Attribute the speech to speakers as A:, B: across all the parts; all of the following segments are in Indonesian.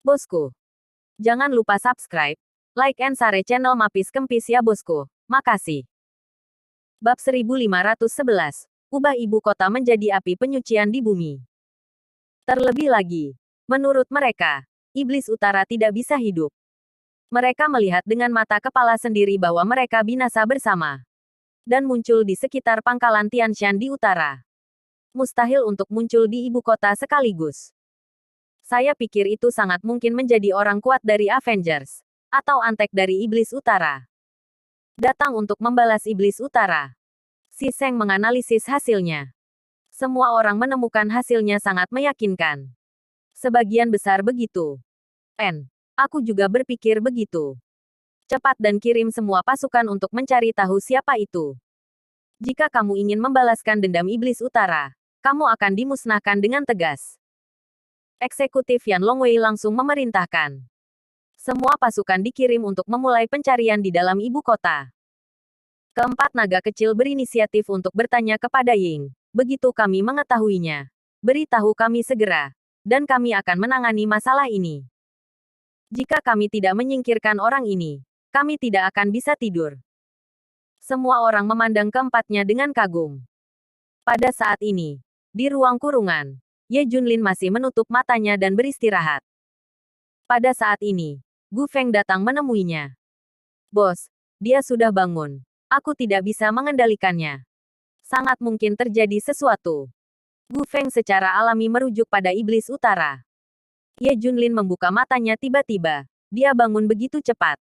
A: Bosku, jangan lupa subscribe, like and share channel Mapis Kempis ya bosku. Makasih. Bab 1511. Ubah ibu kota menjadi api penyucian di bumi. Terlebih lagi, menurut mereka, iblis utara tidak bisa hidup. Mereka melihat dengan mata kepala sendiri bahwa mereka binasa bersama. Dan muncul di sekitar pangkalan Tianshan di utara. Mustahil untuk muncul di ibu kota sekaligus. Saya pikir itu sangat mungkin menjadi orang kuat dari Avengers. Atau antek dari Iblis Utara. Datang untuk membalas Iblis Utara. Si Seng menganalisis hasilnya. Semua orang menemukan hasilnya sangat meyakinkan. Sebagian besar begitu. Aku juga berpikir begitu. Cepat dan kirim semua pasukan untuk mencari tahu siapa itu. Jika kamu ingin membalaskan dendam Iblis Utara, kamu akan dimusnahkan dengan tegas. Eksekutif Yan Longwei langsung memerintahkan. Semua pasukan dikirim untuk memulai pencarian di dalam ibu kota. Keempat naga kecil berinisiatif untuk bertanya kepada Ying. Begitu kami mengetahuinya, beritahu kami segera, dan kami akan menangani masalah ini. Jika kami tidak menyingkirkan orang ini, kami tidak akan bisa tidur. Semua orang memandang keempatnya dengan kagum. Pada saat ini, di ruang kurungan, Ye Junlin masih menutup matanya dan beristirahat. Pada saat ini, Gu Feng datang menemuinya. Bos, dia sudah bangun. Aku tidak bisa mengendalikannya. Sangat mungkin terjadi sesuatu. Gu Feng secara alami merujuk pada Iblis Utara. Ye Junlin membuka matanya tiba-tiba. Dia bangun begitu cepat.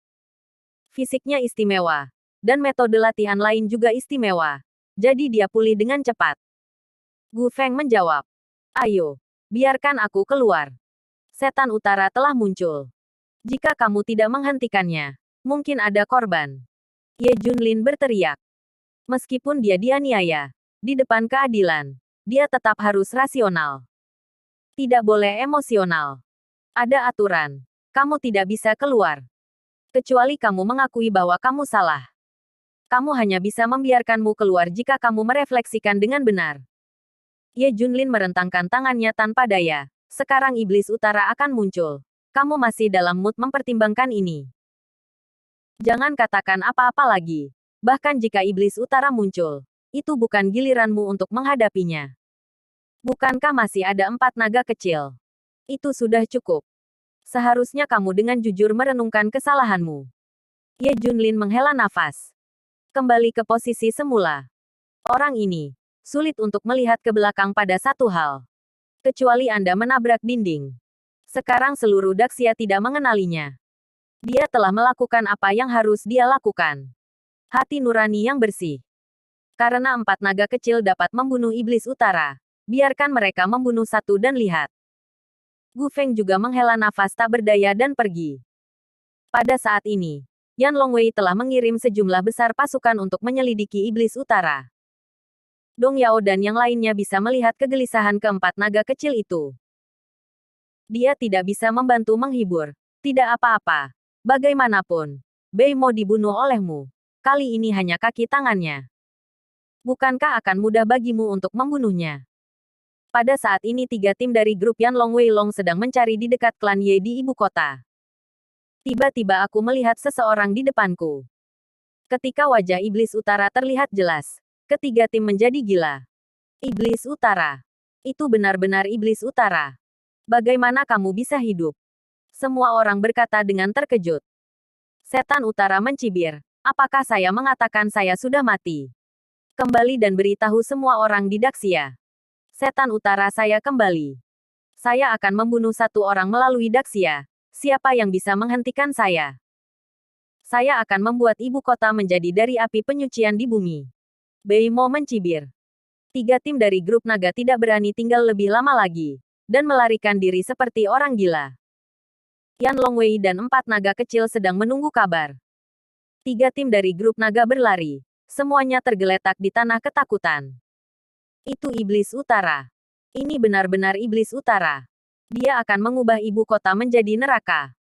A: Fisiknya istimewa. Dan metode latihan lain juga istimewa. Jadi dia pulih dengan cepat. Gu Feng menjawab. Ayo, biarkan aku keluar. Setan utara telah muncul. Jika kamu tidak menghentikannya, mungkin ada korban. Ye Junlin berteriak. Meskipun dia dianiaya, di depan keadilan, dia tetap harus rasional. Tidak boleh emosional. Ada aturan. Kamu tidak bisa keluar. Kecuali kamu mengakui bahwa kamu salah. Kamu hanya bisa membiarkanmu keluar jika kamu merefleksikan dengan benar. Ye Junlin merentangkan tangannya tanpa daya. Sekarang Iblis Utara akan muncul. Kamu masih dalam mood mempertimbangkan ini. Jangan katakan apa-apa lagi. Bahkan jika Iblis Utara muncul, itu bukan giliranmu untuk menghadapinya. Bukankah masih ada 4 naga kecil? Itu sudah cukup. Seharusnya kamu dengan jujur merenungkan kesalahanmu. Ye Junlin menghela nafas. Kembali ke posisi semula. Orang ini sulit untuk melihat ke belakang pada satu hal. Kecuali Anda menabrak dinding. Sekarang seluruh Daxia tidak mengenalinya. Dia telah melakukan apa yang harus dia lakukan. Hati nurani yang bersih. Karena 4 naga kecil dapat membunuh Iblis Utara, biarkan mereka membunuh satu dan lihat. Gu Feng juga menghela nafas tak berdaya dan pergi. Pada saat ini, Yan Longwei telah mengirim sejumlah besar pasukan untuk menyelidiki Iblis Utara. Dong Yao dan yang lainnya bisa melihat kegelisahan keempat naga kecil itu. Dia tidak bisa membantu menghibur. Tidak apa-apa. Bagaimanapun, Bei mau dibunuh olehmu. Kali ini hanya kaki tangannya. Bukankah akan mudah bagimu untuk membunuhnya? Pada saat ini 3 tim dari grup Yan Long Wei Long sedang mencari di dekat klan Ye di ibu kota. Tiba-tiba aku melihat seseorang di depanku. Ketika wajah Iblis Utara terlihat jelas, ketiga tim menjadi gila. Iblis Utara. Itu benar-benar Iblis Utara. Bagaimana kamu bisa hidup? Semua orang berkata dengan terkejut. Setan Utara mencibir. Apakah saya mengatakan saya sudah mati? Kembali dan beritahu semua orang di Daxia. Setan Utara saya kembali. Saya akan membunuh satu orang melalui Daxia. Siapa yang bisa menghentikan saya? Saya akan membuat ibu kota menjadi dari api penyucian di bumi. Bei Mo mencibir. 3 tim dari grup naga tidak berani tinggal lebih lama lagi, dan melarikan diri seperti orang gila. Yan Longwei dan 4 naga kecil sedang menunggu kabar. 3 tim dari grup naga berlari. Semuanya tergeletak di tanah ketakutan. Itu Iblis Utara. Ini benar-benar Iblis Utara. Dia akan mengubah ibu kota menjadi neraka.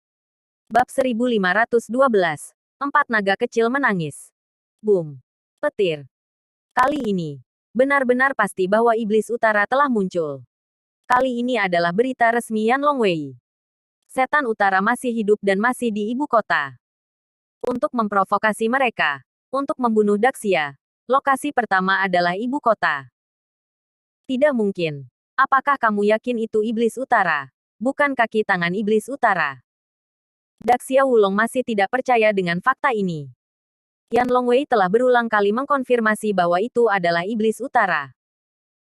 A: Bab 1512. 4 naga kecil menangis. Boom. Petir. Kali ini, benar-benar pasti bahwa Iblis Utara telah muncul. Kali ini adalah berita resmi Yan Longwei. Setan utara masih hidup dan masih di ibu kota. Untuk memprovokasi mereka. Untuk membunuh Daxia. Lokasi pertama adalah ibu kota. Tidak mungkin. Apakah kamu yakin itu iblis utara? Bukan kaki tangan iblis utara. Daxia Wulong masih tidak percaya dengan fakta ini. Yan Longwei telah berulang kali mengkonfirmasi bahwa itu adalah iblis utara.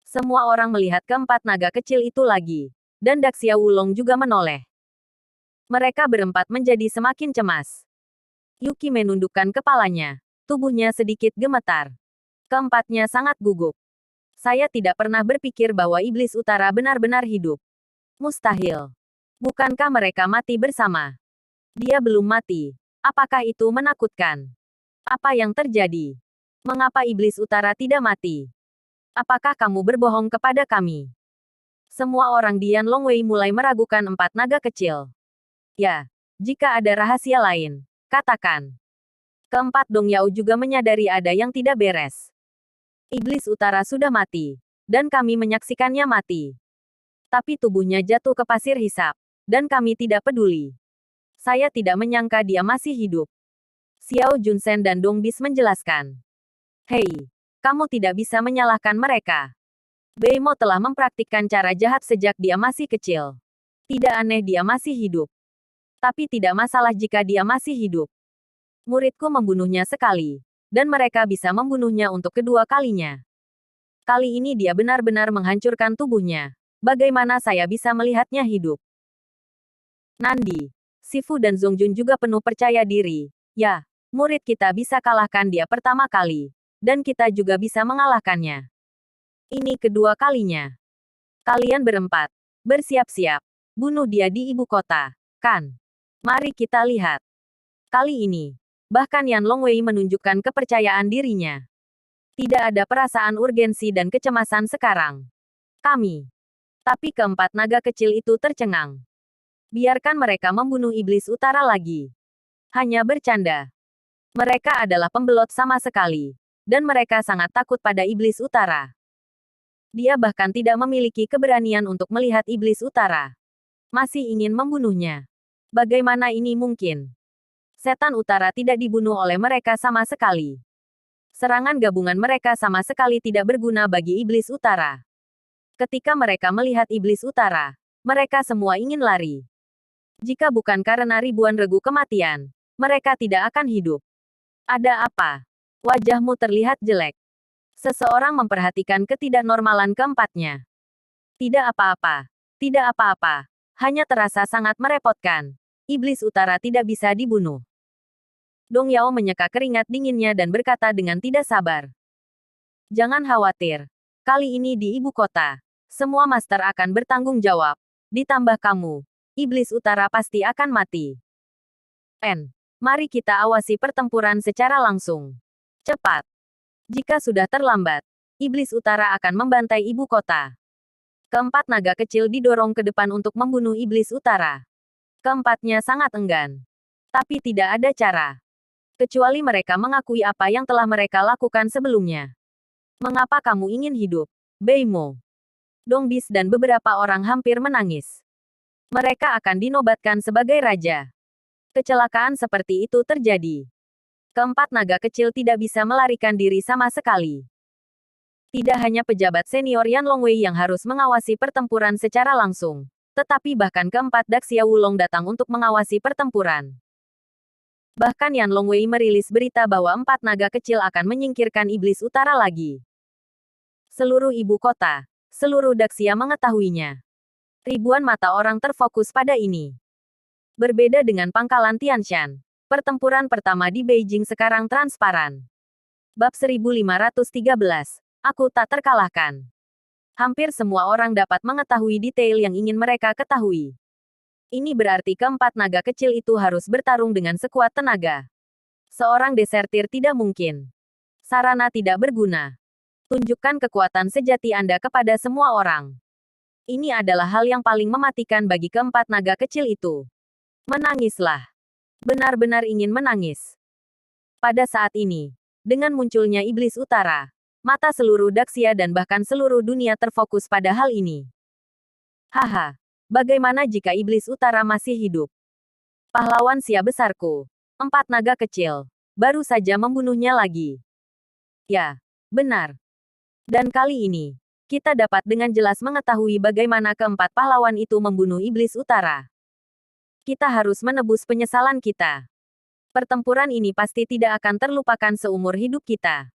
A: Semua orang melihat keempat naga kecil itu lagi. Dan Daxia Wulong juga menoleh. Mereka berempat menjadi semakin cemas. Yuki menundukkan kepalanya. Tubuhnya sedikit gemetar. Keempatnya sangat gugup. Saya tidak pernah berpikir bahwa iblis utara benar-benar hidup. Mustahil. Bukankah mereka mati bersama? Dia belum mati. Apakah itu menakutkan? Apa yang terjadi? Mengapa iblis utara tidak mati? Apakah kamu berbohong kepada kami? Semua orang di Yan Longwei mulai meragukan empat naga kecil. Ya, jika ada rahasia lain, katakan. Keempat Dong Yao juga menyadari ada yang tidak beres. Iblis utara sudah mati, dan kami menyaksikannya mati. Tapi tubuhnya jatuh ke pasir hisap, dan kami tidak peduli. Saya tidak menyangka dia masih hidup. Xiao Junsen dan Dong Bis menjelaskan. Hei, kamu tidak bisa menyalahkan mereka. Beimo telah mempraktikkan cara jahat sejak dia masih kecil. Tidak aneh dia masih hidup. Tapi tidak masalah jika dia masih hidup. Muridku membunuhnya sekali, dan mereka bisa membunuhnya untuk kedua kalinya. Kali ini dia benar-benar menghancurkan tubuhnya. Bagaimana saya bisa melihatnya hidup? Nandi, Sifu dan Zongjun juga penuh percaya diri. Ya, murid kita bisa kalahkan dia pertama kali, dan kita juga bisa mengalahkannya. Ini kedua kalinya. Kalian berempat, bersiap-siap, bunuh dia di ibu kota, kan? Mari kita lihat. Kali ini, bahkan Yan Longwei menunjukkan kepercayaan dirinya. Tidak ada perasaan urgensi dan kecemasan sekarang. Kami. Tapi keempat naga kecil itu tercengang. Biarkan mereka membunuh iblis utara lagi. Hanya bercanda. Mereka adalah pembelot sama sekali. Dan mereka sangat takut pada iblis utara. Dia bahkan tidak memiliki keberanian untuk melihat iblis utara. Masih ingin membunuhnya. Bagaimana ini mungkin? Setan utara tidak dibunuh oleh mereka sama sekali. Serangan gabungan mereka sama sekali tidak berguna bagi iblis utara. Ketika mereka melihat iblis utara, mereka semua ingin lari. Jika bukan karena ribuan regu kematian, mereka tidak akan hidup. Ada apa? Wajahmu terlihat jelek. Seseorang memperhatikan ketidaknormalan keempatnya. Tidak apa-apa. Tidak apa-apa. Hanya terasa sangat merepotkan. Iblis utara tidak bisa dibunuh. Dong Yao menyeka keringat dinginnya dan berkata dengan tidak sabar. Jangan khawatir. Kali ini di ibu kota, semua master akan bertanggung jawab. Ditambah kamu, iblis utara pasti akan mati. Mari kita awasi pertempuran secara langsung. Cepat. Jika sudah terlambat, iblis utara akan membantai ibu kota. Keempat naga kecil didorong ke depan untuk membunuh iblis utara. Keempatnya sangat enggan. Tapi tidak ada cara. Kecuali mereka mengakui apa yang telah mereka lakukan sebelumnya. Mengapa kamu ingin hidup? Beimo. Dong Bis dan beberapa orang hampir menangis. Mereka akan dinobatkan sebagai raja. Kecelakaan seperti itu terjadi. Keempat naga kecil tidak bisa melarikan diri sama sekali. Tidak hanya pejabat senior Yan Longwei yang harus mengawasi pertempuran secara langsung, tetapi bahkan keempat Daxia Wulong datang untuk mengawasi pertempuran. Bahkan Yan Longwei merilis berita bahwa empat naga kecil akan menyingkirkan iblis utara lagi. Seluruh ibu kota, seluruh Daxia mengetahuinya. Ribuan mata orang terfokus pada ini. Berbeda dengan pangkalan Tianshan, pertempuran pertama di Beijing sekarang transparan. Bab 1513, aku tak terkalahkan. Hampir semua orang dapat mengetahui detail yang ingin mereka ketahui. Ini berarti keempat naga kecil itu harus bertarung dengan sekuat tenaga. Seorang desertir tidak mungkin. Sarana tidak berguna. Tunjukkan kekuatan sejati Anda kepada semua orang. Ini adalah hal yang paling mematikan bagi keempat naga kecil itu. Menangislah. Benar-benar ingin menangis. Pada saat ini, dengan munculnya iblis utara, mata seluruh Daxia dan bahkan seluruh dunia terfokus pada hal ini. Haha. Bagaimana jika iblis utara masih hidup? Pahlawan Sia besarku. 4 naga kecil. Baru saja membunuhnya lagi. Ya, benar. Dan kali ini, kita dapat dengan jelas mengetahui bagaimana keempat pahlawan itu membunuh iblis utara. Kita harus menebus penyesalan kita. Pertempuran ini pasti tidak akan terlupakan seumur hidup kita.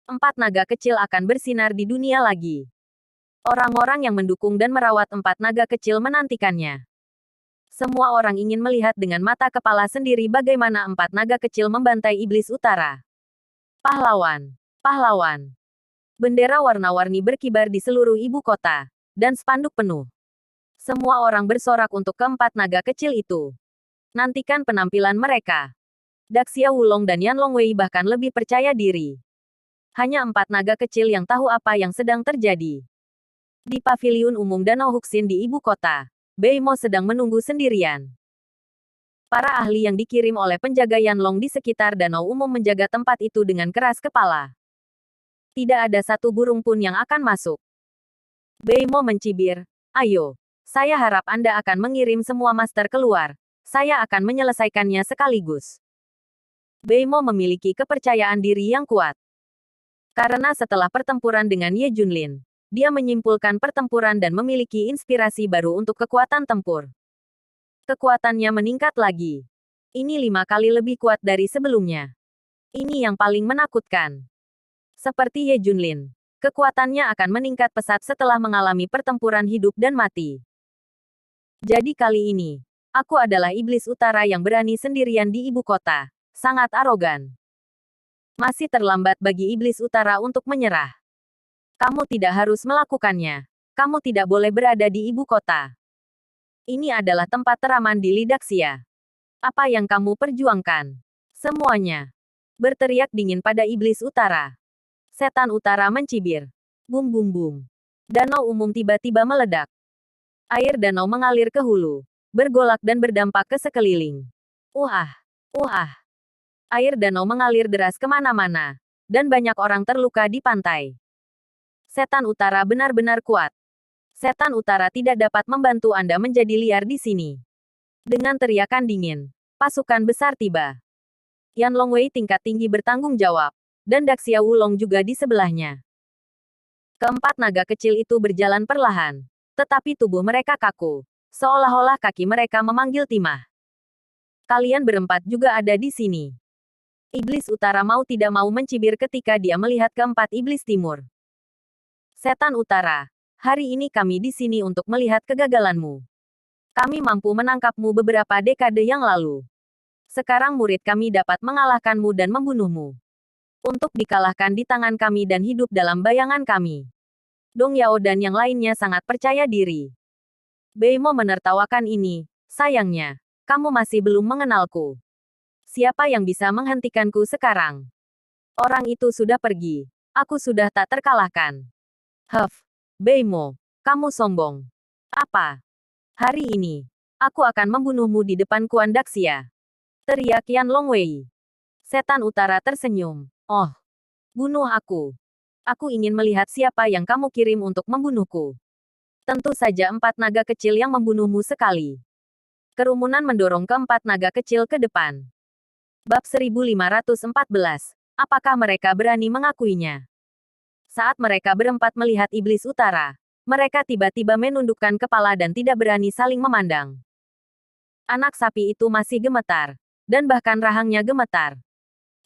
A: 4 naga kecil akan bersinar di dunia lagi. Orang-orang yang mendukung dan merawat 4 naga kecil menantikannya. Semua orang ingin melihat dengan mata kepala sendiri bagaimana 4 naga kecil membantai iblis utara. Pahlawan, pahlawan. Bendera warna-warni berkibar di seluruh ibu kota, dan spanduk penuh. Semua orang bersorak untuk keempat naga kecil itu. Nantikan penampilan mereka. Daxia Wulong dan Yan Longwei bahkan lebih percaya diri. Hanya 4 naga kecil yang tahu apa yang sedang terjadi. Di paviliun umum Danau Huxin di ibu kota, Bei Mo sedang menunggu sendirian. Para ahli yang dikirim oleh penjaga Yanlong di sekitar danau umum menjaga tempat itu dengan keras kepala. Tidak ada satu burung pun yang akan masuk. Bei Mo mencibir, "Ayo, saya harap Anda akan mengirim semua master keluar. Saya akan menyelesaikannya sekaligus." Bei Mo memiliki kepercayaan diri yang kuat. Karena setelah pertempuran dengan Ye Junlin, dia menyimpulkan pertempuran dan memiliki inspirasi baru untuk kekuatan tempur. Kekuatannya meningkat lagi. Ini 5 kali lebih kuat dari sebelumnya. Ini yang paling menakutkan. Seperti Ye Junlin, kekuatannya akan meningkat pesat setelah mengalami pertempuran hidup dan mati. Jadi kali ini, aku adalah iblis utara yang berani sendirian di ibu kota. Sangat arogan. Masih terlambat bagi iblis utara untuk menyerah. Kamu tidak harus melakukannya. Kamu tidak boleh berada di ibu kota. Ini adalah tempat teraman di Lidaxia. Apa yang kamu perjuangkan? Semuanya. Berteriak dingin pada iblis utara. Setan utara mencibir. Bum bum bum. Danau umum tiba-tiba meledak. Air danau mengalir ke hulu. Bergolak dan berdampak ke sekeliling. Uah. Uah. Air danau mengalir deras kemana-mana. Dan banyak orang terluka di pantai. Setan utara benar-benar kuat. Setan utara tidak dapat membantu Anda menjadi liar di sini. Dengan teriakan dingin, pasukan besar tiba. Yan Longwei tingkat tinggi bertanggung jawab, dan Daxia Wulong juga di sebelahnya. Keempat naga kecil itu berjalan perlahan, tetapi tubuh mereka kaku, seolah-olah kaki mereka memanggil timah. Kalian berempat juga ada di sini. Iblis utara mau tidak mau mencibir ketika dia melihat keempat iblis timur. Setan utara, hari ini kami di sini untuk melihat kegagalanmu. Kami mampu menangkapmu beberapa dekade yang lalu. Sekarang murid kami dapat mengalahkanmu dan membunuhmu. Untuk dikalahkan di tangan kami dan hidup dalam bayangan kami. Dong Yao dan yang lainnya sangat percaya diri. Bei Mo menertawakan ini, sayangnya, kamu masih belum mengenalku. Siapa yang bisa menghentikanku sekarang? Orang itu sudah pergi. Aku sudah tak terkalahkan. Huff, Bei Mo, kamu sombong. Apa? Hari ini, aku akan membunuhmu di depan Kuan Daxia. Teriak Yan Longwei. Setan utara tersenyum. Oh, bunuh aku. Aku ingin melihat siapa yang kamu kirim untuk membunuhku. Tentu saja 4 naga kecil yang membunuhmu sekali. Kerumunan mendorong keempat naga kecil ke depan. Bab 1514. Apakah mereka berani mengakuinya? Saat mereka berempat melihat iblis utara, mereka tiba-tiba menundukkan kepala dan tidak berani saling memandang. Anak sapi itu masih gemetar, dan bahkan rahangnya gemetar.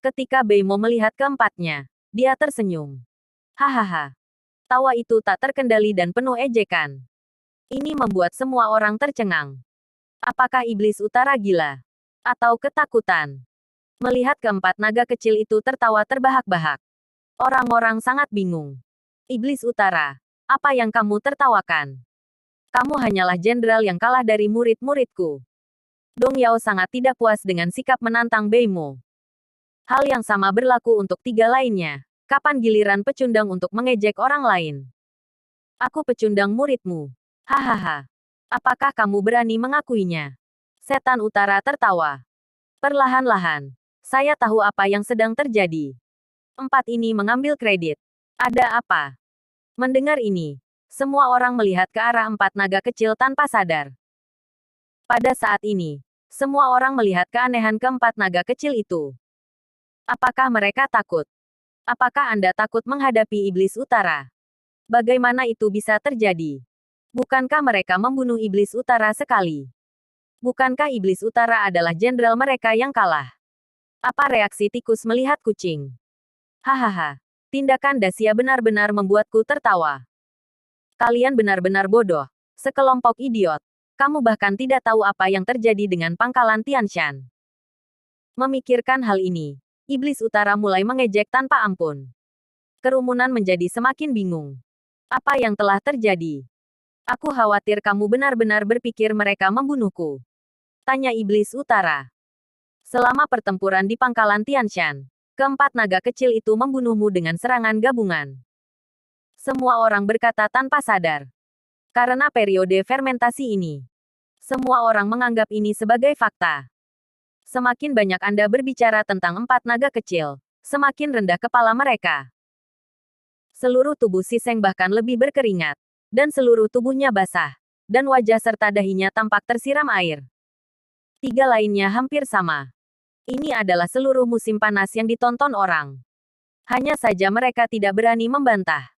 A: Ketika Bei Mo melihat keempatnya, dia tersenyum. Hahaha. Tawa itu tak terkendali dan penuh ejekan. Ini membuat semua orang tercengang. Apakah iblis utara gila? Atau ketakutan? Melihat keempat naga kecil itu tertawa terbahak-bahak. Orang-orang sangat bingung. Iblis utara, apa yang kamu tertawakan? Kamu hanyalah jenderal yang kalah dari murid-muridku. Dong Yao sangat tidak puas dengan sikap menantang Bei Mo. Hal yang sama berlaku untuk 3 lainnya. Kapan giliran pecundang untuk mengejek orang lain? Aku pecundang muridmu. Hahaha. Apakah kamu berani mengakuinya? Setan utara tertawa. Perlahan-lahan, saya tahu apa yang sedang terjadi. 4 ini mengambil kredit. Ada apa? Mendengar ini, semua orang melihat ke arah 4 naga kecil tanpa sadar. Pada saat ini, semua orang melihat keanehan ke 4 naga kecil itu. Apakah mereka takut? Apakah Anda takut menghadapi iblis utara? Bagaimana itu bisa terjadi? Bukankah mereka membunuh iblis utara sekali? Bukankah iblis utara adalah jenderal mereka yang kalah? Apa reaksi tikus melihat kucing? Hahaha. Tindakan Dacia benar-benar membuatku tertawa. Kalian benar-benar bodoh. Sekelompok idiot. Kamu bahkan tidak tahu apa yang terjadi dengan pangkalan Tianshan. Memikirkan hal ini, iblis utara mulai mengejek tanpa ampun. Kerumunan menjadi semakin bingung. Apa yang telah terjadi? Aku khawatir kamu benar-benar berpikir mereka membunuhku. Tanya iblis utara. Selama pertempuran di pangkalan Tianshan, ke-4 naga kecil itu membunuhmu dengan serangan gabungan. Semua orang berkata tanpa sadar. Karena periode fermentasi ini, semua orang menganggap ini sebagai fakta. Semakin banyak Anda berbicara tentang 4 naga kecil, semakin rendah kepala mereka. Seluruh tubuh Si Seng bahkan lebih berkeringat, dan seluruh tubuhnya basah, dan wajah serta dahinya tampak tersiram air. 3 lainnya hampir sama. Ini adalah seluruh musim panas yang ditonton orang. Hanya saja mereka tidak berani membantah.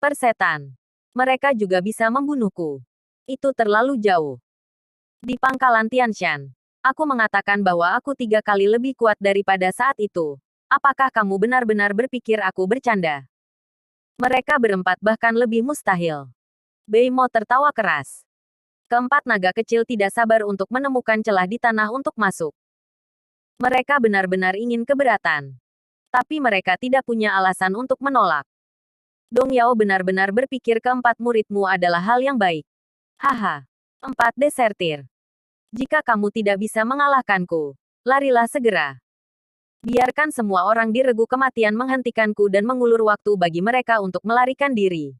A: Persetan. Mereka juga bisa membunuhku. Itu terlalu jauh. Di pangkalan Tianshan, aku mengatakan bahwa aku 3 kali lebih kuat daripada saat itu. Apakah kamu benar-benar berpikir aku bercanda? Mereka berempat bahkan lebih mustahil. Beimo tertawa keras. Ke-4 naga kecil tidak sabar untuk menemukan celah di tanah untuk masuk. Mereka benar-benar ingin keberatan. Tapi mereka tidak punya alasan untuk menolak. Dong Yao benar-benar berpikir ke-4 muridmu adalah hal yang baik. Haha. 4 desertir. Jika kamu tidak bisa mengalahkanku, larilah segera. Biarkan semua orang diregu kematian menghentikanku dan mengulur waktu bagi mereka untuk melarikan diri.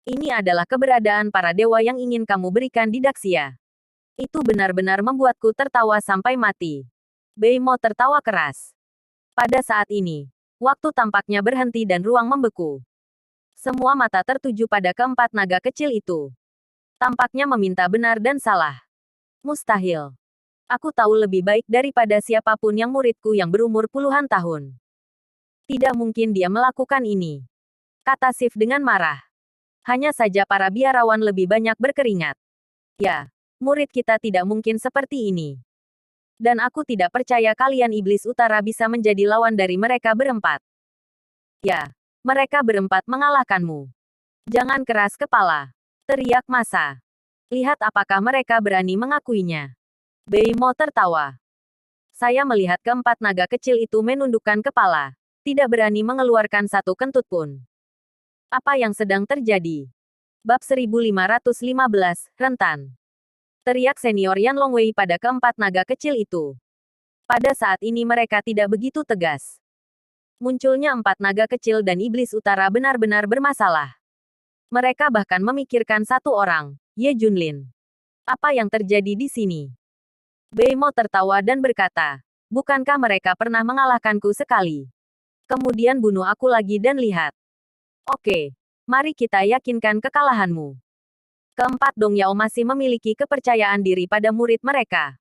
A: Ini adalah keberadaan para dewa yang ingin kamu berikan di Daxia. Itu benar-benar membuatku tertawa sampai mati. Beimo tertawa keras. Pada saat ini, waktu tampaknya berhenti dan ruang membeku. Semua mata tertuju pada ke-4 naga kecil itu. Tampaknya meminta benar dan salah. Mustahil. Aku tahu lebih baik daripada siapapun yang muridku yang berumur puluhan tahun. Tidak mungkin dia melakukan ini. Kata Sif dengan marah. Hanya saja para biarawan lebih banyak berkeringat. Ya, murid kita tidak mungkin seperti ini. Dan aku tidak percaya kalian iblis utara bisa menjadi lawan dari mereka berempat. Ya, mereka berempat mengalahkanmu. Jangan keras kepala. Teriak massa. Lihat apakah mereka berani mengakuinya. Beimo tertawa. Saya melihat ke-4 naga kecil itu menundukkan kepala. Tidak berani mengeluarkan satu kentut pun. Apa yang sedang terjadi? Bab 1515, Rentan. Teriak senior Yan Longwei pada ke-4 naga kecil itu. Pada saat ini mereka tidak begitu tegas. Munculnya 4 naga kecil dan iblis utara benar-benar bermasalah. Mereka bahkan memikirkan satu orang, Ye Junlin. Apa yang terjadi di sini? Beimo tertawa dan berkata, bukankah mereka pernah mengalahkanku sekali? Kemudian bunuh aku lagi dan lihat. Oke, mari kita yakinkan kekalahanmu. Ke-4 Dong Yao masih memiliki kepercayaan diri pada murid mereka.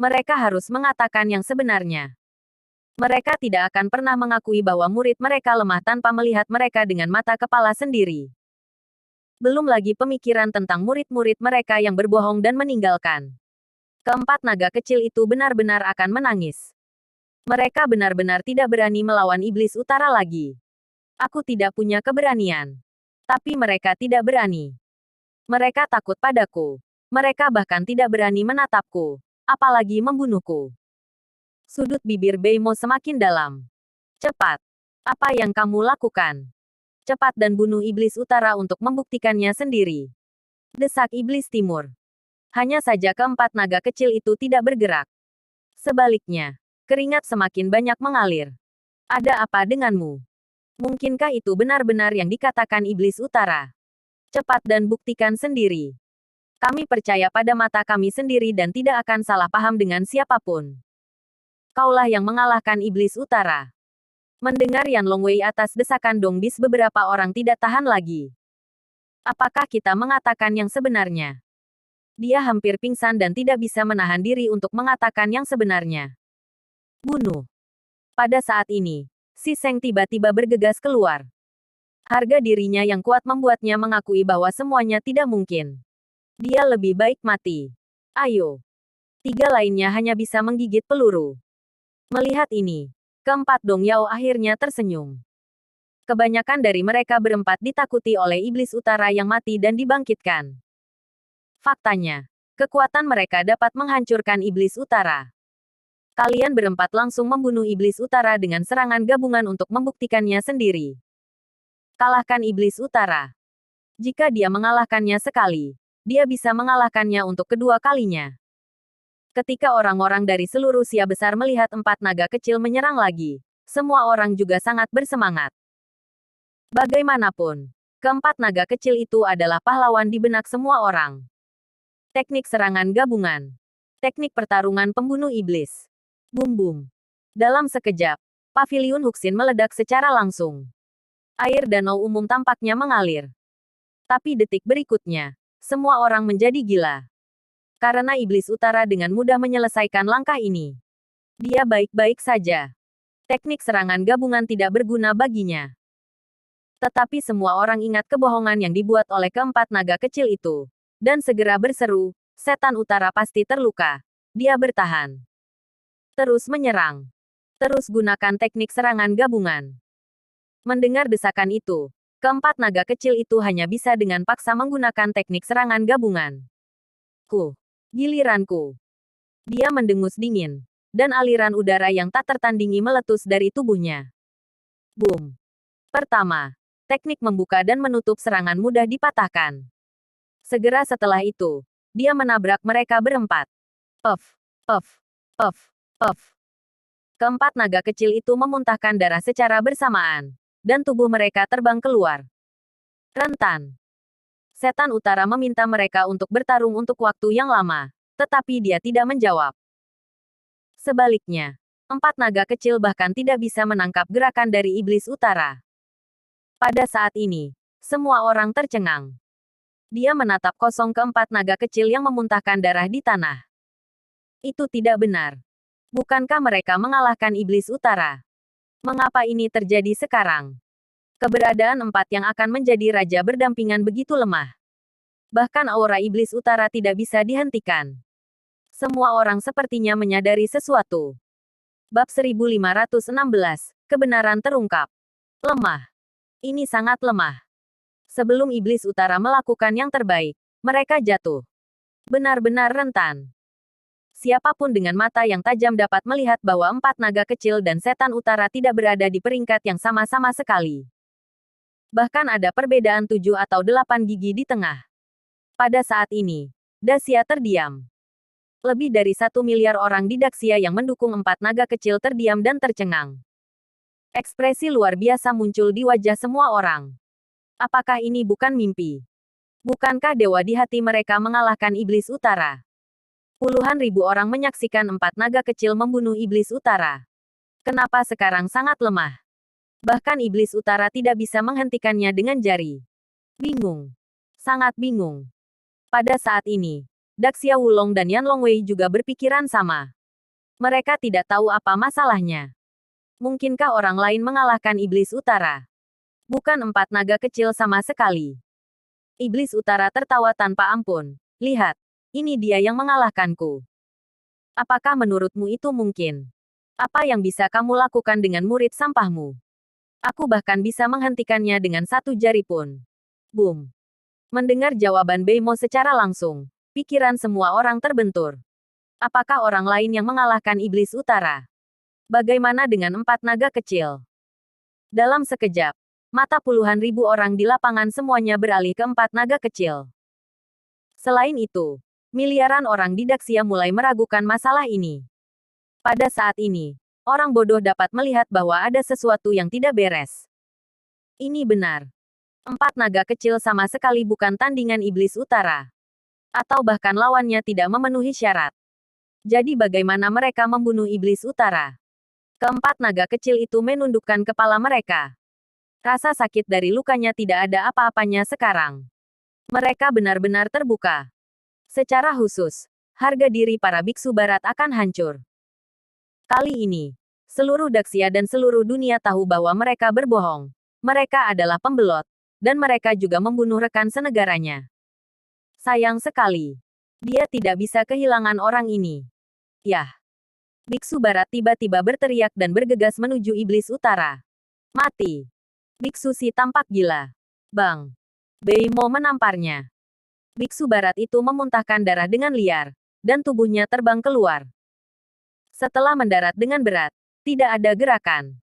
A: Mereka harus mengatakan yang sebenarnya. Mereka tidak akan pernah mengakui bahwa murid mereka lemah tanpa melihat mereka dengan mata kepala sendiri. Belum lagi pemikiran tentang murid-murid mereka yang berbohong dan meninggalkan. Ke-4 naga kecil itu benar-benar akan menangis. Mereka benar-benar tidak berani melawan iblis utara lagi. Aku tidak punya keberanian. Tapi mereka tidak berani. Mereka takut padaku. Mereka bahkan tidak berani menatapku, apalagi membunuhku. Sudut bibir Beimo semakin dalam. Cepat. Apa yang kamu lakukan? Cepat dan bunuh iblis utara untuk membuktikannya sendiri. Desak iblis timur. Hanya saja ke-4 naga kecil itu tidak bergerak. Sebaliknya, keringat semakin banyak mengalir. Ada apa denganmu? Mungkinkah itu benar-benar yang dikatakan iblis utara? Cepat dan buktikan sendiri. Kami percaya pada mata kami sendiri dan tidak akan salah paham dengan siapapun. Kaulah yang mengalahkan iblis utara. Mendengar Yan Longwei atas desakan Dong Bis, beberapa orang tidak tahan lagi. Apakah kita mengatakan yang sebenarnya? Dia hampir pingsan dan tidak bisa menahan diri untuk mengatakan yang sebenarnya. Bunuh. Pada saat ini, si Seng tiba-tiba bergegas keluar. Harga dirinya yang kuat membuatnya mengakui bahwa semuanya tidak mungkin. Dia lebih baik mati. Ayo. Tiga lainnya hanya bisa menggigit peluru. Melihat ini, keempat Dong Yao akhirnya tersenyum. Kebanyakan dari mereka berempat ditakuti oleh iblis utara yang mati dan dibangkitkan. Faktanya, kekuatan mereka dapat menghancurkan iblis utara. Kalian berempat langsung membunuh iblis utara dengan serangan gabungan untuk membuktikannya sendiri. Kalahkan iblis utara. Jika dia mengalahkannya sekali, dia bisa mengalahkannya untuk kedua kalinya. Ketika orang-orang dari seluruh Sia besar melihat empat naga kecil menyerang lagi, semua orang juga sangat bersemangat. Bagaimanapun, keempat naga kecil itu adalah pahlawan di benak semua orang. Teknik serangan gabungan. Teknik pertarungan pembunuh iblis. Bum-bum. Dalam sekejap, paviliun Huxin meledak secara langsung. Air danau umum tampaknya mengalir. Tapi detik berikutnya, semua orang menjadi gila. Karena iblis utara dengan mudah menyelesaikan langkah ini. Dia baik-baik saja. Teknik serangan gabungan tidak berguna baginya. Tetapi semua orang ingat kebohongan yang dibuat oleh keempat naga kecil itu. Dan segera berseru, setan utara pasti terluka. Dia bertahan. Terus menyerang. Terus gunakan teknik serangan gabungan. Mendengar desakan itu, keempat naga kecil itu hanya bisa dengan paksa menggunakan teknik serangan gabungan. Giliranku. Dia mendengus dingin, dan aliran udara yang tak tertandingi meletus dari tubuhnya. Boom. Pertama, teknik membuka dan menutup serangan mudah dipatahkan. Segera setelah itu, dia menabrak mereka berempat. Puff, puff, puff, puff. Keempat naga kecil itu memuntahkan darah secara bersamaan, dan tubuh mereka terbang keluar. Rentan. Setan utara meminta mereka untuk bertarung untuk waktu yang lama, tetapi dia tidak menjawab. Sebaliknya, empat naga kecil bahkan tidak bisa menangkap gerakan dari iblis utara. Pada saat ini, semua orang tercengang. Dia menatap kosong keempat naga kecil yang memuntahkan darah di tanah. Itu tidak benar. Bukankah mereka mengalahkan iblis utara? Mengapa ini terjadi sekarang? Keberadaan empat yang akan menjadi raja berdampingan begitu lemah. Bahkan aura iblis utara tidak bisa dihentikan. Semua orang sepertinya menyadari sesuatu. Bab 1516, kebenaran terungkap. Lemah. Ini sangat lemah. Sebelum iblis utara melakukan yang terbaik, mereka jatuh. Benar-benar rentan. Siapapun dengan mata yang tajam dapat melihat bahwa empat naga kecil dan setan utara tidak berada di peringkat yang sama-sama sekali. Bahkan ada perbedaan 7 atau 8 gigi di tengah. Pada saat ini, Daxia terdiam. Lebih dari 1 miliar orang di Daxia yang mendukung empat naga kecil terdiam dan tercengang. Ekspresi luar biasa muncul di wajah semua orang. Apakah ini bukan mimpi? Bukankah dewa di hati mereka mengalahkan iblis utara? Puluhan ribu orang menyaksikan empat naga kecil membunuh iblis utara. Kenapa sekarang sangat lemah? Bahkan iblis utara tidak bisa menghentikannya dengan jari. Bingung. Sangat bingung. Pada saat ini, Daxia Wulong dan Yan Longwei juga berpikiran sama. Mereka tidak tahu apa masalahnya. Mungkinkah orang lain mengalahkan iblis utara? Bukan empat naga kecil sama sekali. Iblis utara tertawa tanpa ampun. Lihat, ini dia yang mengalahkanku. Apakah menurutmu itu mungkin? Apa yang bisa kamu lakukan dengan murid sampahmu? Aku bahkan bisa menghentikannya dengan satu jari pun. Boom. Mendengar jawaban Beimo secara langsung, pikiran semua orang terbentur. Apakah orang lain yang mengalahkan iblis utara? Bagaimana dengan empat naga kecil? Dalam sekejap, mata puluhan ribu orang di lapangan semuanya beralih ke empat naga kecil. Selain itu, miliaran orang di Daxia mulai meragukan masalah ini. Pada saat ini, orang bodoh dapat melihat bahwa ada sesuatu yang tidak beres. Ini benar. Empat naga kecil sama sekali bukan tandingan iblis utara. Atau bahkan lawannya tidak memenuhi syarat. Jadi bagaimana mereka membunuh iblis utara? Keempat naga kecil itu menundukkan kepala mereka. Rasa sakit dari lukanya tidak ada apa-apanya sekarang. Mereka benar-benar terbuka. Secara khusus, harga diri para biksu barat akan hancur. Kali ini, seluruh Daxia dan seluruh dunia tahu bahwa mereka berbohong. Mereka adalah pembelot, dan mereka juga membunuh rekan senegaranya. Sayang sekali. Dia tidak bisa kehilangan orang ini. Yah. Biksu barat tiba-tiba berteriak dan bergegas menuju iblis utara. Mati. Biksu si tampak gila. Bang. Beimo menamparnya. Biksu barat itu memuntahkan darah dengan liar, dan tubuhnya terbang keluar. Setelah mendarat dengan berat, tidak ada gerakan.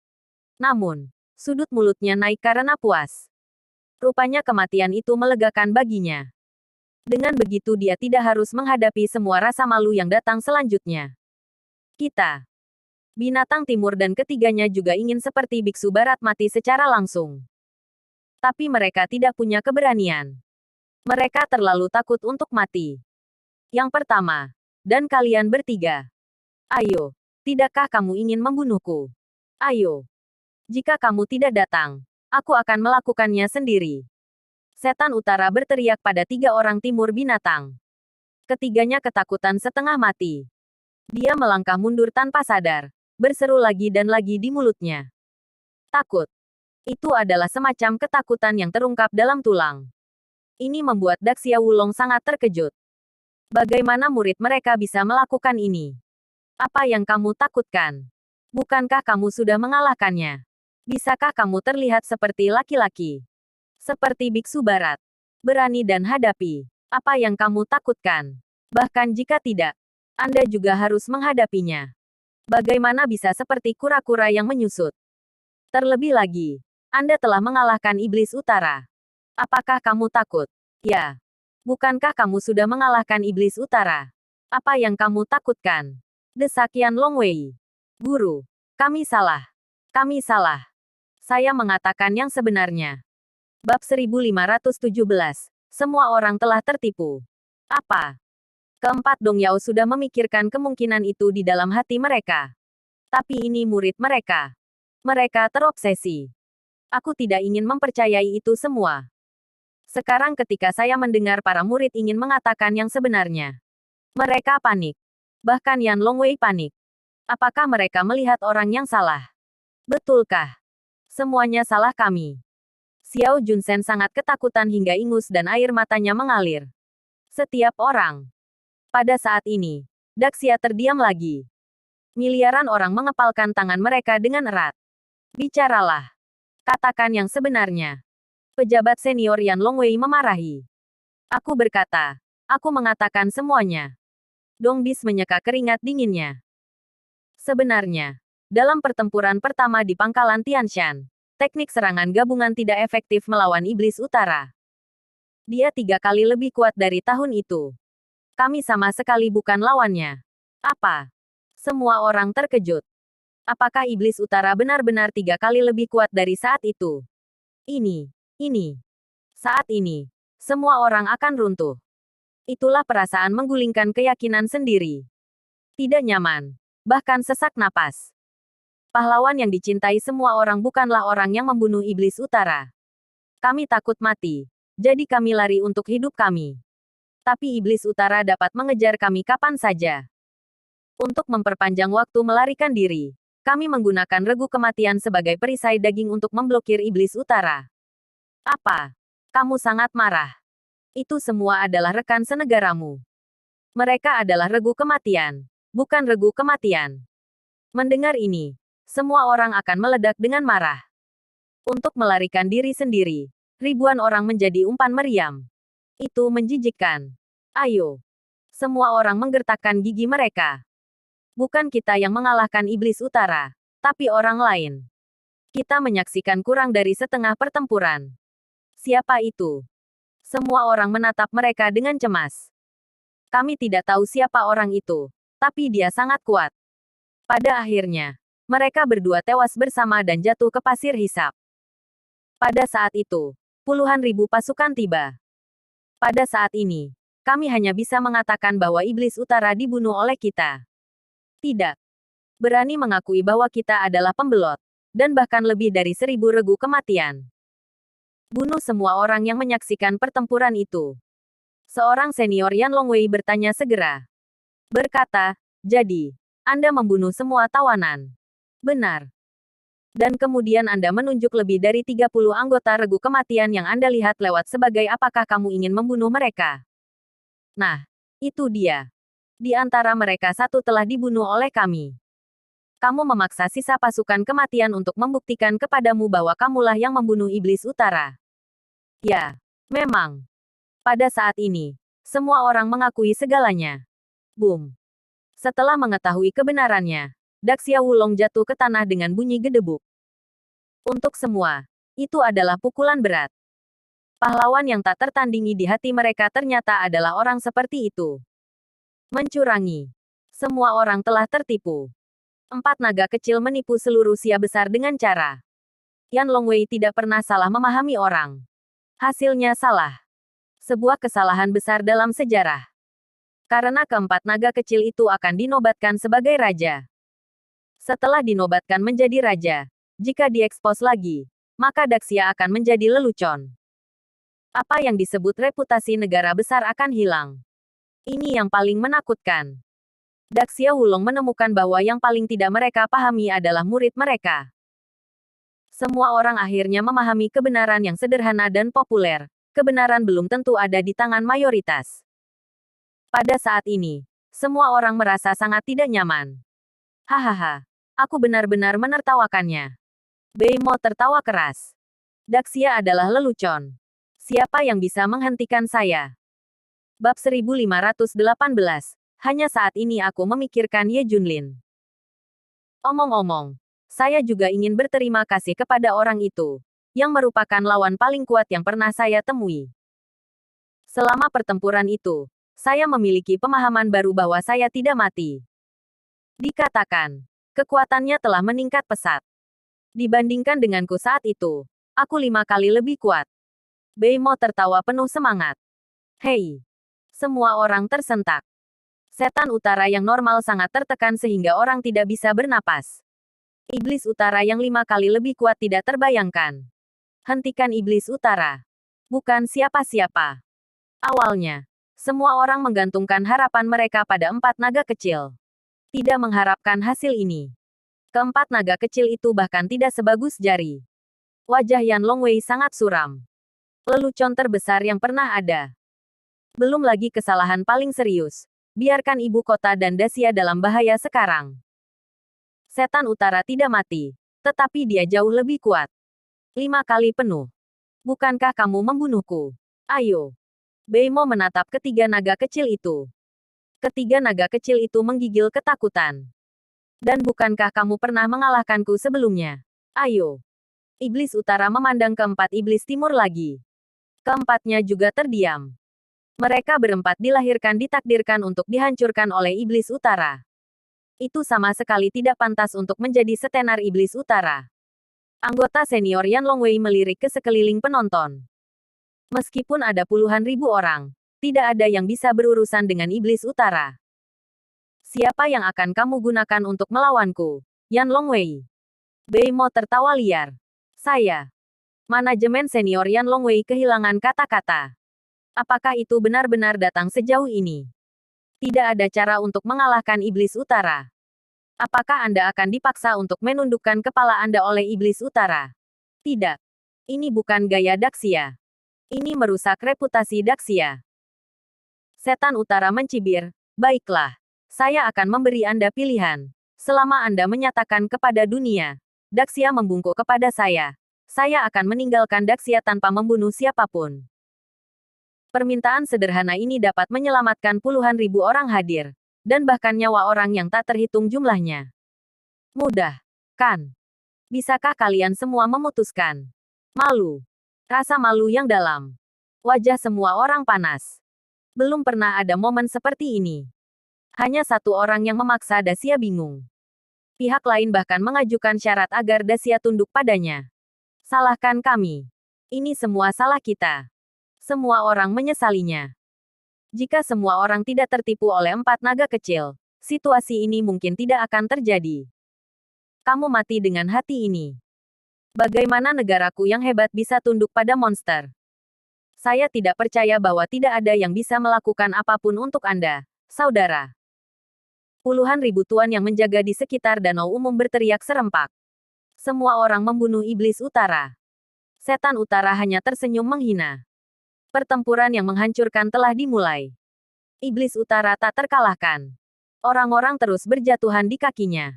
A: Namun, sudut mulutnya naik karena puas. Rupanya kematian itu melegakan baginya. Dengan begitu dia tidak harus menghadapi semua rasa malu yang datang selanjutnya. Kita, binatang timur dan ketiganya juga ingin seperti biksu barat mati secara langsung. Tapi mereka tidak punya keberanian. Mereka terlalu takut untuk mati. Yang pertama, dan kalian bertiga. Ayo, tidakkah kamu ingin membunuhku? Ayo. Jika kamu tidak datang, aku akan melakukannya sendiri. Setan utara berteriak pada 3 orang timur binatang. Ketiganya ketakutan setengah mati. Dia melangkah mundur tanpa sadar, berseru lagi dan lagi di mulutnya. Takut. Itu adalah semacam ketakutan yang terungkap dalam tulang. Ini membuat Daxia Wulong sangat terkejut. Bagaimana murid mereka bisa melakukan ini? Apa yang kamu takutkan? Bukankah kamu sudah mengalahkannya? Bisakah kamu terlihat seperti laki-laki? Seperti biksu barat. Berani dan hadapi. Apa yang kamu takutkan? Bahkan jika tidak, Anda juga harus menghadapinya. Bagaimana bisa seperti kura-kura yang menyusut? Terlebih lagi, Anda telah mengalahkan iblis utara. Apakah kamu takut? Ya. Bukankah kamu sudah mengalahkan iblis utara? Apa yang kamu takutkan? Desak Yan Longwei. Guru, kami salah. Kami salah. Saya mengatakan yang sebenarnya. Bab 1517. Semua orang telah tertipu. Apa? Keempat Dong Yao sudah memikirkan kemungkinan itu di dalam hati mereka. Tapi ini murid mereka. Mereka terobsesi. Aku tidak ingin mempercayai itu semua. Sekarang ketika saya mendengar para murid ingin mengatakan yang sebenarnya. Mereka panik. Bahkan Yan Longwei panik. Apakah mereka melihat orang yang salah? Betulkah? Semuanya salah kami. Xiao Junsen sangat ketakutan hingga ingus dan air matanya mengalir. Setiap orang. Pada saat ini, Daxia terdiam lagi. Miliaran orang mengepalkan tangan mereka dengan erat. Bicaralah. Katakan yang sebenarnya. Pejabat senior Yan Longwei memarahi. Aku berkata, aku mengatakan semuanya. Dong Bis menyeka keringat dinginnya. Sebenarnya, dalam pertempuran pertama di pangkalan Tianshan, teknik serangan gabungan tidak efektif melawan iblis utara. Dia 3 kali lebih kuat dari tahun itu. Kami sama sekali bukan lawannya. Apa? Semua orang terkejut. Apakah iblis utara benar-benar 3 kali lebih kuat dari saat itu? Ini. Saat ini, semua orang akan runtuh. Itulah perasaan menggulingkan keyakinan sendiri. Tidak nyaman. Bahkan sesak napas. Pahlawan yang dicintai semua orang bukanlah orang yang membunuh iblis utara. Kami takut mati. Jadi kami lari untuk hidup kami. Tapi iblis utara dapat mengejar kami kapan saja. Untuk memperpanjang waktu melarikan diri, kami menggunakan regu kematian sebagai perisai daging untuk memblokir iblis utara. Apa? Kamu sangat marah. Itu semua adalah rekan senegaramu. Mereka adalah regu kematian, bukan regu kematian. Mendengar ini, semua orang akan meledak dengan marah. Untuk melarikan diri sendiri, ribuan orang menjadi umpan meriam. Itu menjijikkan. Ayo. Semua orang menggertakkan gigi mereka. Bukan kita yang mengalahkan iblis utara, tapi orang lain. Kita menyaksikan kurang dari setengah pertempuran. Siapa itu? Semua orang menatap mereka dengan cemas. Kami tidak tahu siapa orang itu, tapi dia sangat kuat. Pada akhirnya, mereka berdua tewas bersama dan jatuh ke pasir hisap. Pada saat itu, puluhan ribu pasukan tiba. Pada saat ini, kami hanya bisa mengatakan bahwa iblis utara dibunuh oleh kita. Tidak. Berani mengakui bahwa kita adalah pembelot, dan bahkan lebih dari 1000 regu kematian. Bunuh semua orang yang menyaksikan pertempuran itu. Seorang senior Yan Longwei bertanya segera. Berkata, jadi, Anda membunuh semua tawanan. Benar. Dan kemudian Anda menunjuk lebih dari 30 anggota regu kematian yang Anda lihat lewat sebagai apakah kamu ingin membunuh mereka. Nah, itu dia. Di antara mereka satu telah dibunuh oleh kami. Kamu memaksa sisa pasukan kematian untuk membuktikan kepadamu bahwa kamulah yang membunuh Iblis Utara. Ya, memang. Pada saat ini, semua orang mengakui segalanya. Boom. Setelah mengetahui kebenarannya, Daxia Wulong jatuh ke tanah dengan bunyi gedebuk. Untuk semua, itu adalah pukulan berat. Pahlawan yang tak tertandingi di hati mereka ternyata adalah orang seperti itu. Mencurangi. Semua orang telah tertipu. 4 naga kecil menipu seluruh Sia besar dengan cara. Yan Longwei tidak pernah salah memahami orang. Hasilnya salah. Sebuah kesalahan besar dalam sejarah. Karena keempat naga kecil itu akan dinobatkan sebagai raja. Setelah dinobatkan menjadi raja, jika diekspos lagi, maka Daxia akan menjadi lelucon. Apa yang disebut reputasi negara besar akan hilang. Ini yang paling menakutkan. Daxia Wulong menemukan bahwa yang paling tidak mereka pahami adalah murid mereka. Semua orang akhirnya memahami kebenaran yang sederhana dan populer. Kebenaran belum tentu ada di tangan mayoritas. Pada saat ini, semua orang merasa sangat tidak nyaman. Hahaha, aku benar-benar menertawakannya. Beimo tertawa keras. Daxia adalah lelucon. Siapa yang bisa menghentikan saya? Bab 1518. Hanya saat ini aku memikirkan Ye Junlin. Omong-omong, saya juga ingin berterima kasih kepada orang itu, yang merupakan lawan paling kuat yang pernah saya temui. Selama pertempuran itu, saya memiliki pemahaman baru bahwa saya tidak mati. Dikatakan, kekuatannya telah meningkat pesat. Dibandingkan denganku saat itu, aku 5 kali lebih kuat. Beimo tertawa penuh semangat. Hei! Semua orang tersentak. Setan utara yang normal sangat tertekan sehingga orang tidak bisa bernapas. Iblis utara yang 5 kali lebih kuat tidak terbayangkan. Hentikan iblis utara. Bukan siapa-siapa. Awalnya, semua orang menggantungkan harapan mereka pada 4 naga kecil. Tidak mengharapkan hasil ini. Keempat naga kecil itu bahkan tidak sebagus jari. Wajah Yan Longwei sangat suram. Lelucon terbesar yang pernah ada. Belum lagi kesalahan paling serius. Biarkan ibu kota dan Daxia dalam bahaya sekarang. Setan utara tidak mati, tetapi dia jauh lebih kuat. 5 kali penuh. Bukankah kamu membunuhku? Ayo. Beimo menatap ketiga naga kecil itu. Ketiga naga kecil itu menggigil ketakutan. Dan bukankah kamu pernah mengalahkanku sebelumnya? Ayo. Iblis utara memandang keempat iblis timur lagi. Keempatnya juga terdiam. Mereka berempat ditakdirkan untuk dihancurkan oleh iblis utara. Itu sama sekali tidak pantas untuk menjadi setenar iblis utara. Anggota senior Yan Longwei melirik ke sekeliling penonton. Meskipun ada puluhan ribu orang, tidak ada yang bisa berurusan dengan iblis utara. Siapa yang akan kamu gunakan untuk melawanku? Yan Longwei. Beimo tertawa liar. Saya. Manajemen senior Yan Longwei kehilangan kata-kata. Apakah itu benar-benar datang sejauh ini? Tidak ada cara untuk mengalahkan iblis utara. Apakah Anda akan dipaksa untuk menundukkan kepala Anda oleh iblis utara? Tidak. Ini bukan gaya Daxia. Ini merusak reputasi Daxia. Setan utara mencibir. Baiklah. Saya akan memberi Anda pilihan. Selama Anda menyatakan kepada dunia, Daxia membungkuk kepada saya akan meninggalkan Daxia tanpa membunuh siapapun. Permintaan sederhana ini dapat menyelamatkan puluhan ribu orang hadir. Dan bahkan nyawa orang yang tak terhitung jumlahnya. Mudah, kan? Bisakah kalian semua memutuskan? Malu. Rasa malu yang dalam. Wajah semua orang panas. Belum pernah ada momen seperti ini. Hanya satu orang yang memaksa Daxia bingung. Pihak lain bahkan mengajukan syarat agar Daxia tunduk padanya. Salahkan kami. Ini semua salah kita. Semua orang menyesalinya. Jika semua orang tidak tertipu oleh 4 naga kecil, situasi ini mungkin tidak akan terjadi. Kamu mati dengan hati ini. Bagaimana negaraku yang hebat bisa tunduk pada monster? Saya tidak percaya bahwa tidak ada yang bisa melakukan apapun untuk Anda, saudara. Puluhan ribu tuan yang menjaga di sekitar danau umum berteriak serempak. Semua orang membunuh iblis utara. Setan utara hanya tersenyum menghina. Pertempuran yang menghancurkan telah dimulai. Iblis utara tak terkalahkan. Orang-orang terus berjatuhan di kakinya.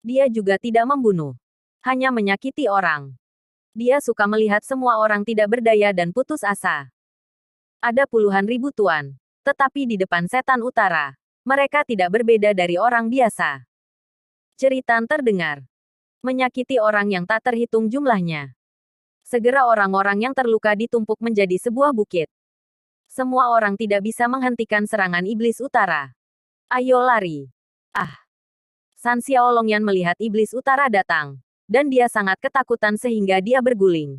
A: Dia juga tidak membunuh. Hanya menyakiti orang. Dia suka melihat semua orang tidak berdaya dan putus asa. Ada puluhan ribu tuan. Tetapi di depan setan utara, mereka tidak berbeda dari orang biasa. Jeritan terdengar. Menyakiti orang yang tak terhitung jumlahnya. Segera orang-orang yang terluka ditumpuk menjadi sebuah bukit. Semua orang tidak bisa menghentikan serangan iblis utara. Ayo lari. Ah. San Xiaolongyan melihat iblis utara datang. Dan dia sangat ketakutan sehingga dia berguling.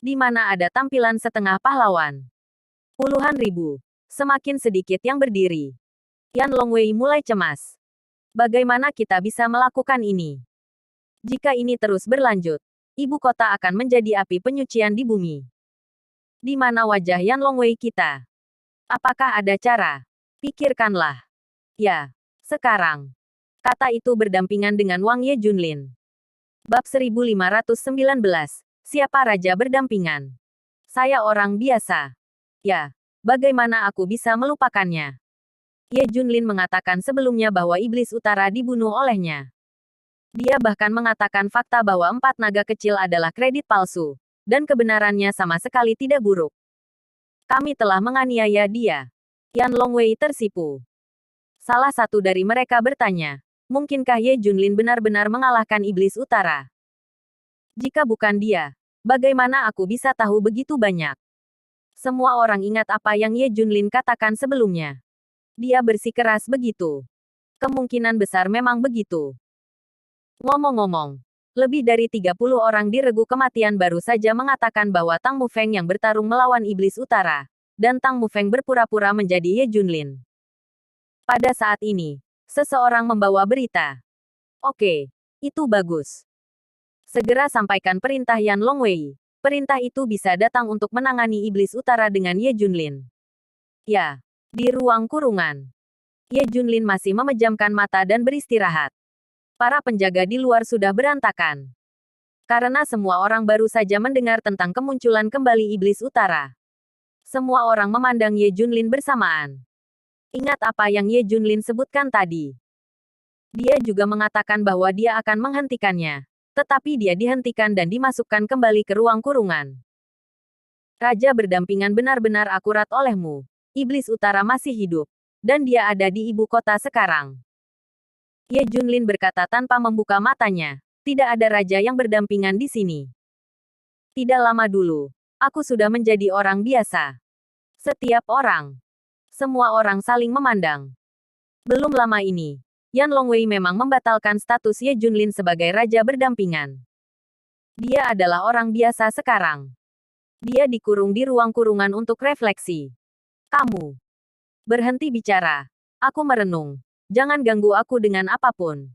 A: Di mana ada tampilan setengah pahlawan. Puluhan ribu. Semakin sedikit yang berdiri. Yan Longwei mulai cemas. Bagaimana kita bisa melakukan ini? Jika ini terus berlanjut, ibu kota akan menjadi api penyucian di bumi. Di mana wajah Yan Longwei kita? Apakah ada cara? Pikirkanlah. Ya, sekarang. Kata itu berdampingan dengan Wang Ye Junlin. Bab 1519. Siapa raja berdampingan? Saya orang biasa. Ya, bagaimana aku bisa melupakannya? Ye Junlin mengatakan sebelumnya bahwa iblis utara dibunuh olehnya. Dia bahkan mengatakan fakta bahwa 4 naga kecil adalah kredit palsu. Dan kebenarannya sama sekali tidak buruk. Kami telah menganiaya dia. Yan Longwei tersipu. Salah satu dari mereka bertanya, mungkinkah Ye Junlin benar-benar mengalahkan iblis utara? Jika bukan dia, bagaimana aku bisa tahu begitu banyak? Semua orang ingat apa yang Ye Junlin katakan sebelumnya. Dia bersikeras begitu. Kemungkinan besar memang begitu. Ngomong-ngomong, lebih dari 30 orang di regu kematian baru saja mengatakan bahwa Tang Mufeng yang bertarung melawan iblis utara, dan Tang Mufeng berpura-pura menjadi Ye Junlin. Pada saat ini, seseorang membawa berita. Oke, itu bagus. Segera sampaikan perintah Yan Longwei. Perintah itu bisa datang untuk menangani iblis utara dengan Ye Junlin. Ya, di ruang kurungan. Ye Junlin masih memejamkan mata dan beristirahat. Para penjaga di luar sudah berantakan. Karena semua orang baru saja mendengar tentang kemunculan kembali iblis utara. Semua orang memandang Ye Junlin bersamaan. Ingat apa yang Ye Junlin sebutkan tadi. Dia juga mengatakan bahwa dia akan menghentikannya. Tetapi dia dihentikan dan dimasukkan kembali ke ruang kurungan. Raja berdampingan benar-benar akurat olehmu. Iblis utara masih hidup. Dan dia ada di ibu kota sekarang. Ye Junlin berkata tanpa membuka matanya. Tidak ada raja yang berdampingan di sini. Tidak lama dulu, aku sudah menjadi orang biasa. Setiap orang. Semua orang saling memandang. Belum lama ini, Yan Longwei memang membatalkan status Ye Junlin sebagai raja berdampingan. Dia adalah orang biasa sekarang. Dia dikurung di ruang kurungan untuk refleksi. Kamu. Berhenti bicara. Aku merenung. Jangan ganggu aku dengan apapun.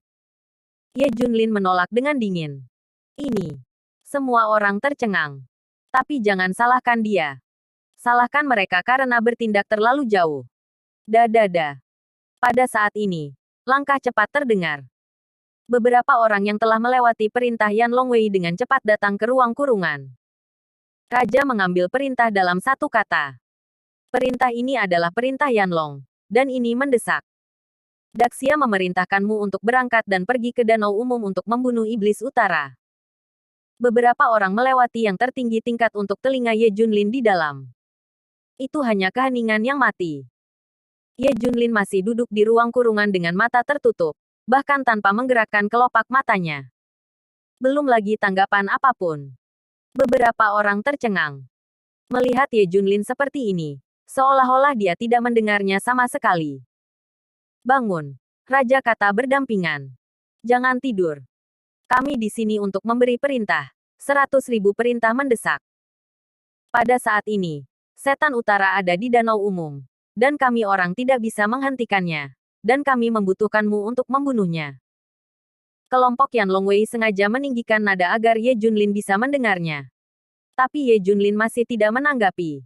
A: Ye Junlin menolak dengan dingin. Ini. Semua orang tercengang. Tapi jangan salahkan dia. Salahkan mereka karena bertindak terlalu jauh. Dadada. Pada saat ini, langkah cepat terdengar. Beberapa orang yang telah melewati perintah Yan Longwei dengan cepat datang ke ruang kurungan. Raja mengambil perintah dalam satu kata. Perintah ini adalah perintah Yan Long. Dan ini mendesak. Daxia memerintahkanmu untuk berangkat dan pergi ke danau umum untuk membunuh iblis utara. Beberapa orang melewati yang tertinggi tingkat untuk telinga Ye Junlin di dalam. Itu hanya keheningan yang mati. Ye Junlin masih duduk di ruang kurungan dengan mata tertutup, bahkan tanpa menggerakkan kelopak matanya. Belum lagi tanggapan apapun. Beberapa orang tercengang. Melihat Ye Junlin seperti ini, seolah-olah dia tidak mendengarnya sama sekali. Bangun, Raja kata berdampingan. Jangan tidur. Kami di sini untuk memberi perintah. 100.000 perintah mendesak. Pada saat ini, Setan Utara ada di danau umum. Dan kami orang tidak bisa menghentikannya. Dan kami membutuhkanmu untuk membunuhnya. Kelompok Yan Longwei sengaja meninggikan nada agar Ye Junlin bisa mendengarnya. Tapi Ye Junlin masih tidak menanggapi.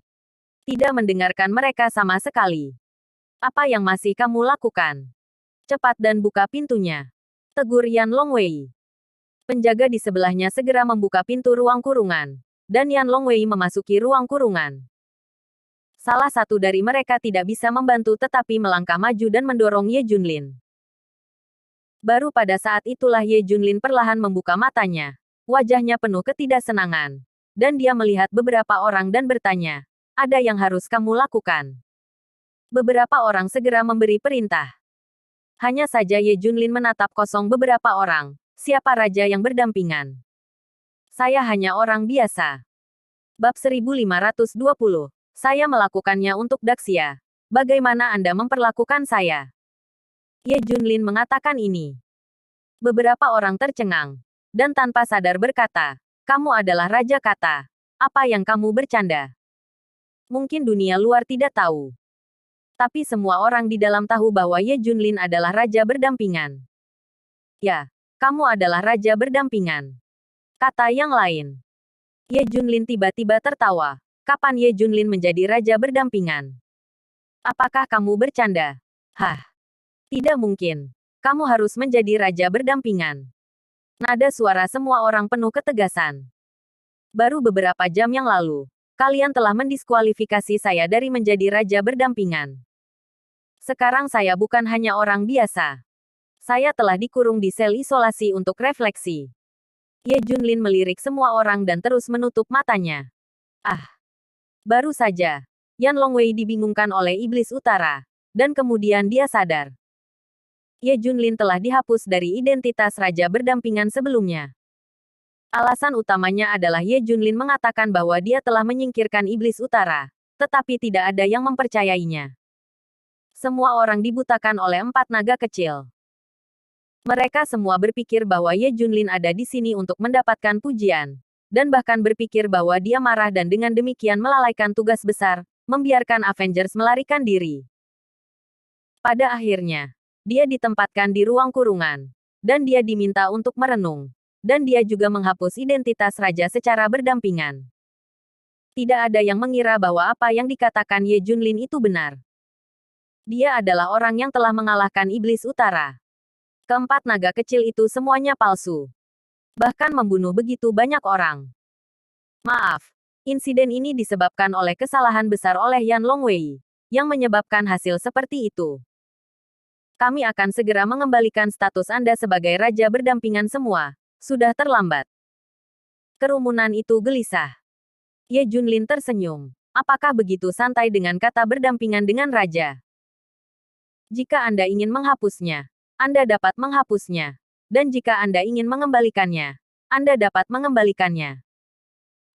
A: Tidak mendengarkan mereka sama sekali. Apa yang masih kamu lakukan? Cepat dan buka pintunya. Tegur Yan Longwei. Penjaga di sebelahnya segera membuka pintu ruang kurungan. Dan Yan Longwei memasuki ruang kurungan. Salah satu dari mereka tidak bisa membantu tetapi melangkah maju dan mendorong Ye Junlin. Baru pada saat itulah Ye Junlin perlahan membuka matanya. Wajahnya penuh ketidaksenangan. Dan dia melihat beberapa orang dan bertanya, "Ada yang harus kamu lakukan?" Beberapa orang segera memberi perintah. Hanya saja Ye Junlin menatap kosong beberapa orang. Siapa raja yang berdampingan? Saya hanya orang biasa. Bab 1520. Saya melakukannya untuk Daxia. Bagaimana Anda memperlakukan saya? Ye Junlin mengatakan ini. Beberapa orang tercengang. Dan tanpa sadar berkata, "Kamu adalah Raja Kata. Apa yang kamu bercanda?" Mungkin dunia luar tidak tahu. Tapi semua orang di dalam tahu bahwa Ye Junlin adalah Raja berdampingan. Ya, kamu adalah Raja berdampingan. Kata yang lain. Ye Junlin tiba-tiba tertawa. Kapan Ye Junlin menjadi Raja berdampingan? Apakah kamu bercanda? Hah? Tidak mungkin. Kamu harus menjadi raja berdampingan. Nada suara semua orang penuh ketegasan. Baru beberapa jam yang lalu, kalian telah mendiskualifikasi saya dari menjadi raja berdampingan. Sekarang saya bukan hanya orang biasa. Saya telah dikurung di sel isolasi untuk refleksi. Ye Junlin melirik semua orang dan terus menutup matanya. Ah! Baru saja, Yan Longwei dibingungkan oleh Iblis Utara. Dan kemudian dia sadar. Ye Junlin telah dihapus dari identitas raja berdampingan sebelumnya. Alasan utamanya adalah Ye Junlin mengatakan bahwa dia telah menyingkirkan Iblis Utara, tetapi tidak ada yang mempercayainya. Semua orang dibutakan oleh 4 naga kecil. Mereka semua berpikir bahwa Ye Junlin ada di sini untuk mendapatkan pujian, dan bahkan berpikir bahwa dia marah dan dengan demikian melalaikan tugas besar, membiarkan Avengers melarikan diri. Pada akhirnya, dia ditempatkan di ruang kurungan. Dan dia diminta untuk merenung. Dan dia juga menghapus identitas raja secara berdampingan. Tidak ada yang mengira bahwa apa yang dikatakan Ye Junlin itu benar. Dia adalah orang yang telah mengalahkan Iblis Utara. Keempat naga kecil itu semuanya palsu. Bahkan membunuh begitu banyak orang. Maaf, insiden ini disebabkan oleh kesalahan besar oleh Yan Longwei, yang menyebabkan hasil seperti itu. Kami akan segera mengembalikan status Anda sebagai raja berdampingan semua. Sudah terlambat. Kerumunan itu gelisah. Ye Junlin tersenyum. Apakah begitu santai dengan kata berdampingan dengan raja? Jika Anda ingin menghapusnya, Anda dapat menghapusnya. Dan jika Anda ingin mengembalikannya, Anda dapat mengembalikannya.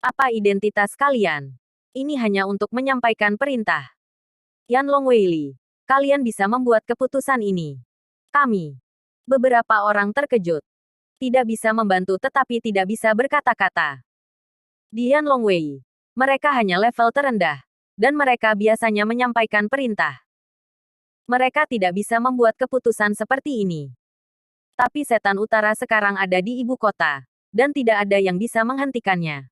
A: Apa identitas kalian? Ini hanya untuk menyampaikan perintah. Yan Longwei Li. Kalian bisa membuat keputusan ini. Kami. Beberapa orang terkejut. Tidak bisa membantu tetapi tidak bisa berkata-kata. Di Yan Longwei. Mereka hanya level terendah. Dan mereka biasanya menyampaikan perintah. Mereka tidak bisa membuat keputusan seperti ini. Tapi setan utara sekarang ada di ibu kota. Dan tidak ada yang bisa menghentikannya.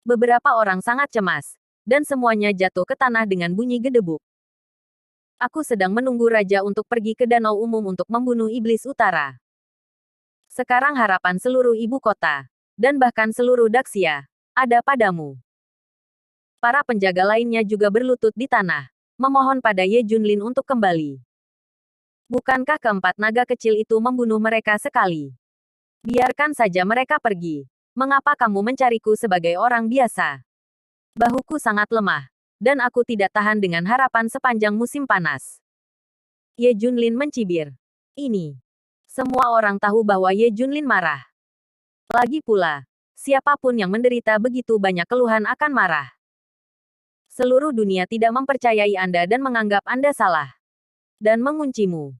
A: Beberapa orang sangat cemas. Dan semuanya jatuh ke tanah dengan bunyi gedebuk. Aku sedang menunggu raja untuk pergi ke danau umum untuk membunuh Iblis Utara. Sekarang harapan seluruh ibu kota, dan bahkan seluruh Daxia, ada padamu. Para penjaga lainnya juga berlutut di tanah, memohon pada Ye Junlin untuk kembali. Bukankah keempat naga kecil itu membunuh mereka sekali? Biarkan saja mereka pergi. Mengapa kamu mencariku sebagai orang biasa? Bahuku sangat lemah. Dan aku tidak tahan dengan harapan sepanjang musim panas. Ye Junlin mencibir. Ini. Semua orang tahu bahwa Ye Junlin marah. Lagi pula, siapapun yang menderita begitu banyak keluhan akan marah. Seluruh dunia tidak mempercayai Anda dan menganggap Anda salah. Dan menguncimu.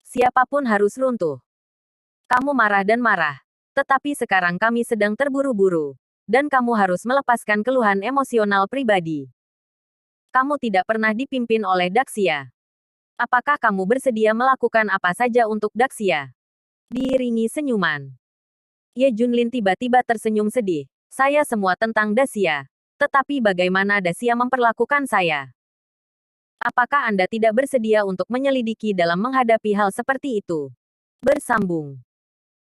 A: Siapapun harus runtuh. Kamu marah dan marah. Tetapi sekarang kami sedang terburu-buru. Dan kamu harus melepaskan keluhan emosional pribadi. Kamu tidak pernah dipimpin oleh Daxia. Apakah kamu bersedia melakukan apa saja untuk Daxia? Diiringi senyuman, Ye Junlin tiba-tiba tersenyum sedih. Saya semua tentang Daxia. Tetapi bagaimana Daxia memperlakukan saya? Apakah Anda tidak bersedia untuk menyelidiki dalam menghadapi hal seperti itu? Bersambung.